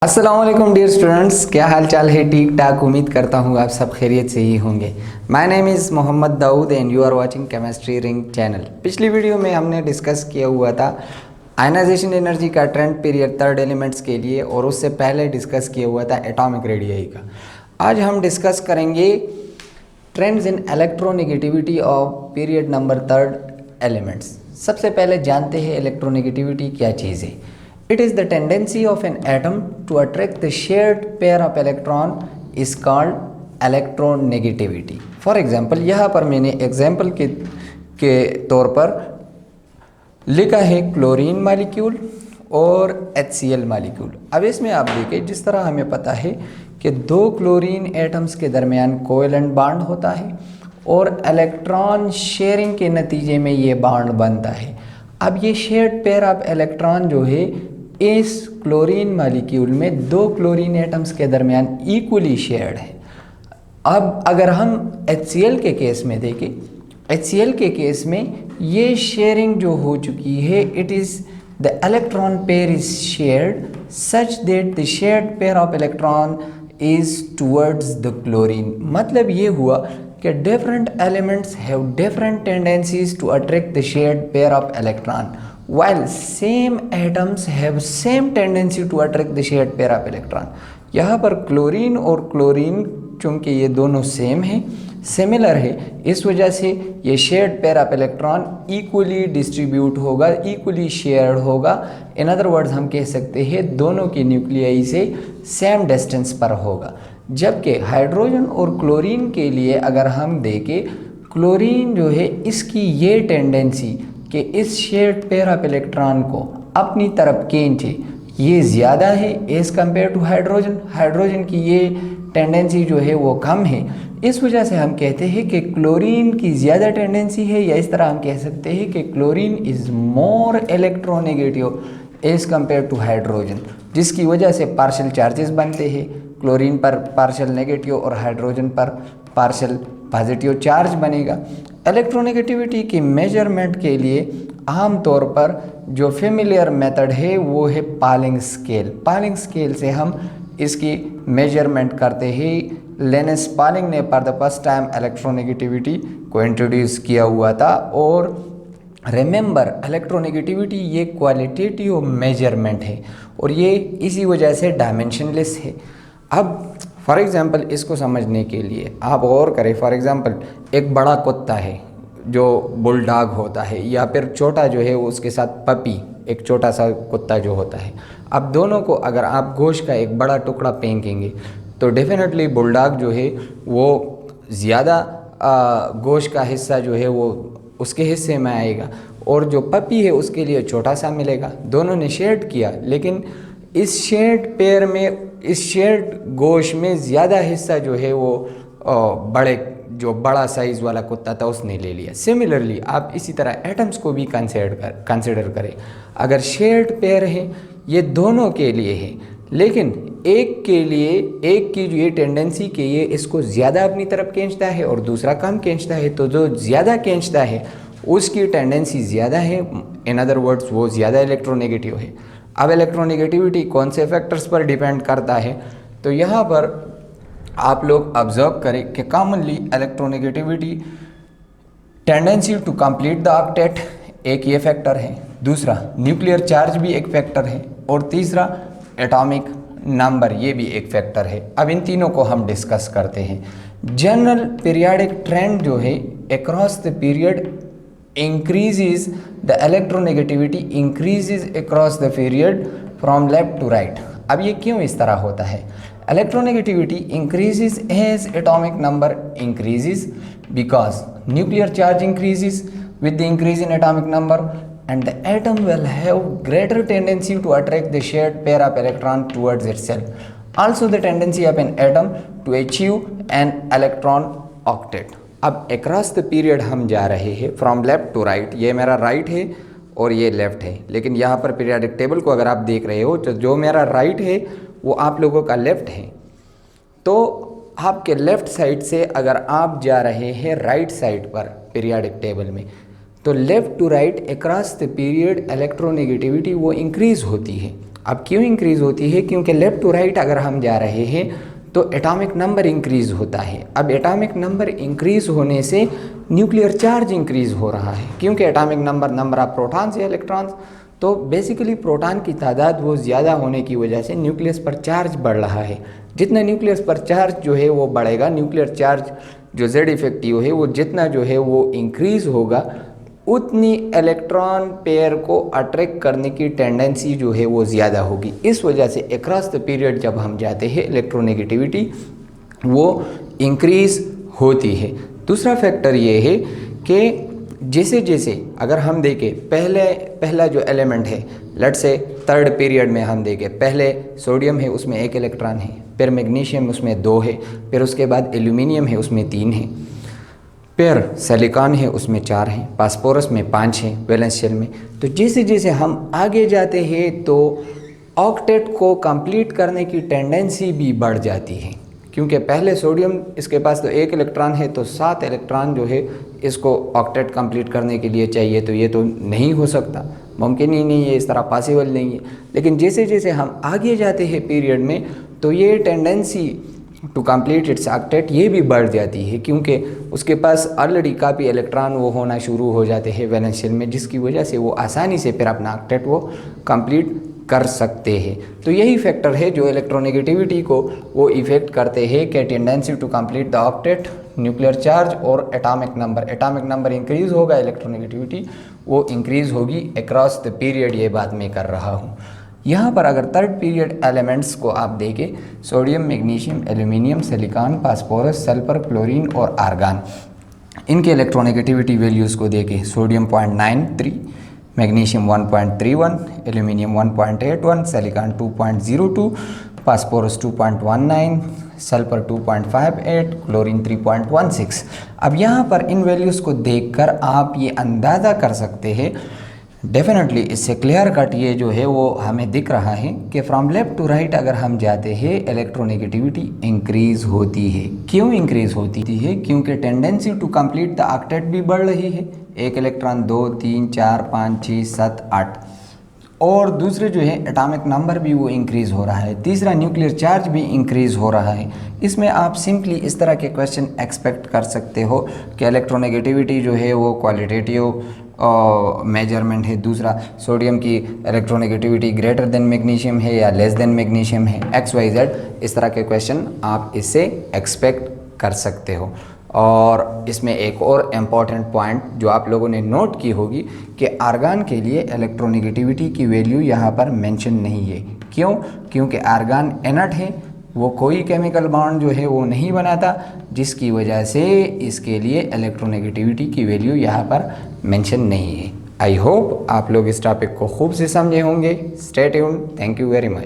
अस्सलाम वालेकुम dear students, क्या हाल चाल है? ठीक ठाक, उम्मीद करता हूँ आप सब खैरियत से ही होंगे। My name is Mohammad Daud and you are watching chemistry ring channel. पिछली वीडियो में हमने डिस्कस किया हुआ था आयनाइजेशन एनर्जी का ट्रेंड पीरियड थर्ड एलिमेंट्स के लिए, और उससे पहले डिस्कस किया हुआ था एटॉमिक रेडियाई का। आज हम डिस्कस करेंगे trends in electronegativity of period number third elements. सबसे पहले जानते हैं इलेक्ट्रोनेगेटिविटी क्या चीज़ है। It is the tendency of an atom to attract the shared pair of electron is called electronegativity. For example, यहाँ पर मैंने एग्जाम्पल के तौर पर लिखा है क्लोरीन मालिक्यूल और HCl मालिक्यूल। अब इसमें आप देखें, जिस तरह हमें पता है कि दो क्लोरीन एटम्स के दरमियान कोवेलेंट बॉन्ड होता है और इलेक्ट्रॉन शेयरिंग के नतीजे में ये बॉन्ड बनता है। अब ये शेयर्ड पेयर ऑफ इलेक्ट्रॉन जो है इस क्लोरीन मालिक्यूल में दो क्लोरीन एटम्स के दरमियान इक्वली शेयर्ड है। अब अगर हम HCl के केस में देखें, HCl के केस में ये शेयरिंग जो हो चुकी है, it is the electron pair is shared such that the shared pair of electron is towards the chlorine. मतलब ये हुआ कि different elements have different tendencies to attract the shared pair of electron, while same atoms have same tendency to attract the shared pair of electron। यहाँ पर chlorine और chlorine चूँकि ये दोनों सेम हैं, सिमिलर है, इस वजह से ये shared pair of electron equally distribute होगा, इक्वली शेयर्ड होगा। इन अदर वर्ड्स हम कह सकते हैं दोनों की न्यूक्लियाई से सेम डिस्टेंस पर होगा। जबकि हाइड्रोजन और क्लोरीन के लिए अगर हम देखें, क्लोरीन जो है इसकी ये टेंडेंसी कि इस शेयर्ड पेयर ऑफ इलेक्ट्रॉन को अपनी तरफ खींचे ये ज़्यादा है as compared to hydrogen. Hydrogen की ये टेंडेंसी जो है वो कम है। इस वजह से हम कहते हैं कि क्लोरीन की ज़्यादा टेंडेंसी है, या इस तरह हम कह सकते हैं कि chlorine is more electronegative as compared to hydrogen, जिसकी वजह से पार्शियल चार्जेस बनते हैं। क्लोरीन पर पार्शियल नेगेटिव और हाइड्रोजन पर पार्शियल पॉजिटिव चार्ज बनेगा। इलेक्ट्रोनेगेटिविटी की मेजरमेंट के लिए आम तौर पर जो फेमिलियर मेथड है वो है पॉलिंग स्केल। पॉलिंग स्केल से हम इसकी मेजरमेंट करते हैं। लिनस पॉलिंग ने for the first time electronegativity को इंट्रोड्यूस किया हुआ था। और रिमेंबर, इलेक्ट्रोनेगेटिविटी ये क्वालिटेटिव मेजरमेंट है और ये इसी वजह से डायमेंशनलेस है। अब फॉर एग्ज़ाम्पल इसको समझने के लिए आप गौर करें। फॉर एग्ज़ाम्पल एक बड़ा कुत्ता है जो बुलडॉग होता है, या फिर छोटा जो है उसके साथ पपी, एक छोटा सा कुत्ता जो होता है। अब दोनों को अगर आप गोश्त का एक बड़ा टुकड़ा फेंकेंगे तो डेफिनेटली बुलडॉग जो है वो ज़्यादा गोश्त का हिस्सा जो है वो उसके हिस्से में आएगा, और जो पपी है उसके लिए छोटा सा मिलेगा। दोनों ने शेयर किया, लेकिन इस शेयर्ड पेयर में, इस शेयर्ड गोश्त में ज़्यादा हिस्सा जो है वो जो बड़ा साइज़ वाला कुत्ता था उसने ले लिया। सिमिलरली आप इसी तरह एटम्स को भी कंसिडर करें। अगर शेयर्ड पेयर है ये दोनों के लिए है, लेकिन एक के लिए, एक की जो ये टेंडेंसी कि ये इसको ज़्यादा अपनी तरफ खींचता है और दूसरा कम खींचता है, तो जो ज़्यादा खींचता है उसकी टेंडेंसी ज़्यादा है। इन अदर वर्ड्स वो ज़्यादा इलेक्ट्रोनेगेटिव है। अब इलेक्ट्रोनेगेटिविटी कौन से फैक्टर्स पर डिपेंड करता है, तो यहाँ पर आप लोग ऑब्जर्व करें कि commonly electronegativity tendency to complete the octet एक ये फैक्टर है, दूसरा न्यूक्लियर चार्ज भी एक फैक्टर है, और तीसरा एटॉमिक नंबर ये भी एक फैक्टर है। अब इन तीनों को हम डिस्कस करते हैं। जनरल पीरियाडिक ट्रेंड जो है across the period increases, the electronegativity increases across the period from left to right। अब ये क्यों इस तरह होता है? Electronegativity increases as atomic number increases because nuclear charge increases with the increase in atomic number, and the atom will have greater tendency to attract the shared pair of electron towards itself. Also the tendency of an atom to achieve an electron octet। अब across the period हम जा रहे हैं from left to right. ये मेरा right है और ये लेफ़्ट है, लेकिन यहाँ पर पीरियाडिक टेबल को अगर आप देख रहे हो तो जो मेरा राइट है वो आप लोगों का लेफ़्ट है। तो आपके लेफ़्ट साइड से अगर आप जा रहे हैं राइट साइड पर पीरियाडिक टेबल में, तो left to right across the period electronegativity वो इंक्रीज़ होती है। अब क्यों इंक्रीज़ होती है? क्योंकि लेफ़्ट टू राइट अगर हम जा रहे हैं तो एटॉमिक नंबर इंक्रीज़ होता है। अब एटॉमिक नंबर इंक्रीज़ होने से न्यूक्लियर चार्ज इंक्रीज़ हो रहा है, क्योंकि एटॉमिक नंबर ऑफ प्रोटॉन्स या इलेक्ट्रॉन्स, तो बेसिकली प्रोटॉन की तादाद वो ज़्यादा होने की वजह से न्यूक्लियस पर चार्ज बढ़ रहा है। जितना न्यूक्लियस पर चार्ज जो है वो बढ़ेगा, न्यूक्लियर चार्ज जो Z इफेक्टिव है वो जितना जो है वो इंक्रीज़ होगा, उतनी इलेक्ट्रॉन पेयर को अट्रैक्ट करने की टेंडेंसी जो है वो ज़्यादा होगी। इस वजह से अक्रॉस द पीरियड जब हम जाते हैं इलेक्ट्रोनेगेटिविटी वो इंक्रीज़ होती है। दूसरा फैक्टर ये है कि जैसे जैसे अगर हम देखें पहला जो एलिमेंट है, लेट्स से थर्ड पीरियड में हम देखें, पहले सोडियम है उसमें 1 इलेक्ट्रॉन है, फिर मैग्नीशियम उसमें 2 है, फिर उसके बाद एल्यूमिनियम है उसमें 3 है, फिर सिलिकॉन है उसमें 4 हैं, फास्फोरस में 5 हैं वैलेंस शेल में। तो जैसे जैसे हम आगे जाते हैं तो ऑक्टेट को कंप्लीट करने की टेंडेंसी भी बढ़ जाती है, क्योंकि पहले सोडियम इसके पास तो 1 इलेक्ट्रॉन है, तो 7 इलेक्ट्रॉन जो है इसको ऑक्टेट कंप्लीट करने के लिए चाहिए, तो ये तो नहीं हो सकता, मुमकिन ही नहीं है, इस तरह पॉसिबल नहीं है। लेकिन जैसे जैसे हम आगे जाते हैं पीरियड में तो ये tendency to complete its octet ये भी बढ़ जाती है, क्योंकि उसके पास ऑलरेडी काफ़ी इलेक्ट्रॉन वो होना शुरू हो जाते हैं वैलेंस शेल में, जिसकी वजह से वो आसानी से फिर अपना ऑक्टेट वो कंप्लीट कर सकते हैं। तो यही फैक्टर है जो इलेक्ट्रोनेगेटिविटी को वो इफ़ेक्ट करते हैं कि tendency to complete the octet, nuclear charge और एटॉमिक नंबर इंक्रीज़ होगा, इलेक्ट्रोनेगेटिविटी वो इंक्रीज़ होगी अक्रॉस द पीरियड। ये बात मैं कर रहा हूँ। यहाँ पर अगर थर्ड पीरियड एलिमेंट्स को आप देखें, sodium, magnesium, aluminium, silicon, phosphorus, sulphur, chlorine और आर्गन, इनके इलेक्ट्रोनेगेटिविटी वैल्यूज़ को देखें, sodium 0.93, magnesium 1.31, aluminium 1.81, silicon 2.02, phosphorus 2.19, sulphur 2.58, chlorine 3.16। अब यहाँ पर इन वैल्यूज़ को देखकर आप ये अंदाज़ा कर सकते हैं, डेफिनेटली इससे क्लियर कट ये जो है वो हमें दिख रहा है कि फ्रॉम लेफ़्ट टू राइट अगर हम जाते हैं इलेक्ट्रोनेगेटिविटी इंक्रीज़ होती है। क्यों इंक्रीज़ होती है? क्योंकि tendency to complete the octet भी बढ़ रही है, 1 इलेक्ट्रॉन 2, 3, 4, 5, 6, 7, 8, और दूसरे जो है एटॉमिक नंबर भी वो इंक्रीज़ हो रहा है, तीसरा न्यूक्लियर चार्ज भी इंक्रीज़ हो रहा है। इसमें आप सिंपली इस तरह के क्वेश्चन एक्सपेक्ट कर सकते हो कि इलेक्ट्रोनेगेटिविटी जो है वो क्वालिटेटिव मेजरमेंट है, दूसरा सोडियम की इलेक्ट्रोनेगेटिविटी ग्रेटर देन मैग्नीशियम है या लेस देन मैग्नीशियम है, XYZ, इस तरह के क्वेश्चन आप इससे एक्सपेक्ट कर सकते हो। और इसमें एक और इम्पॉर्टेंट पॉइंट जो आप लोगों ने नोट की होगी कि आर्गन के लिए इलेक्ट्रोनेगेटिविटी की वैल्यू यहाँ पर मेंशन नहीं है। क्यों? क्योंकि आर्गन इनर्ट है, वो कोई केमिकल बॉन्ड जो है वो नहीं बनाता, जिसकी वजह से इसके लिए इलेक्ट्रोनेगेटिविटी की वैल्यू यहाँ पर मेंशन नहीं है। आई होप आप लोग इस टॉपिक को खूब से समझे होंगे। Stay tuned, thank you very much.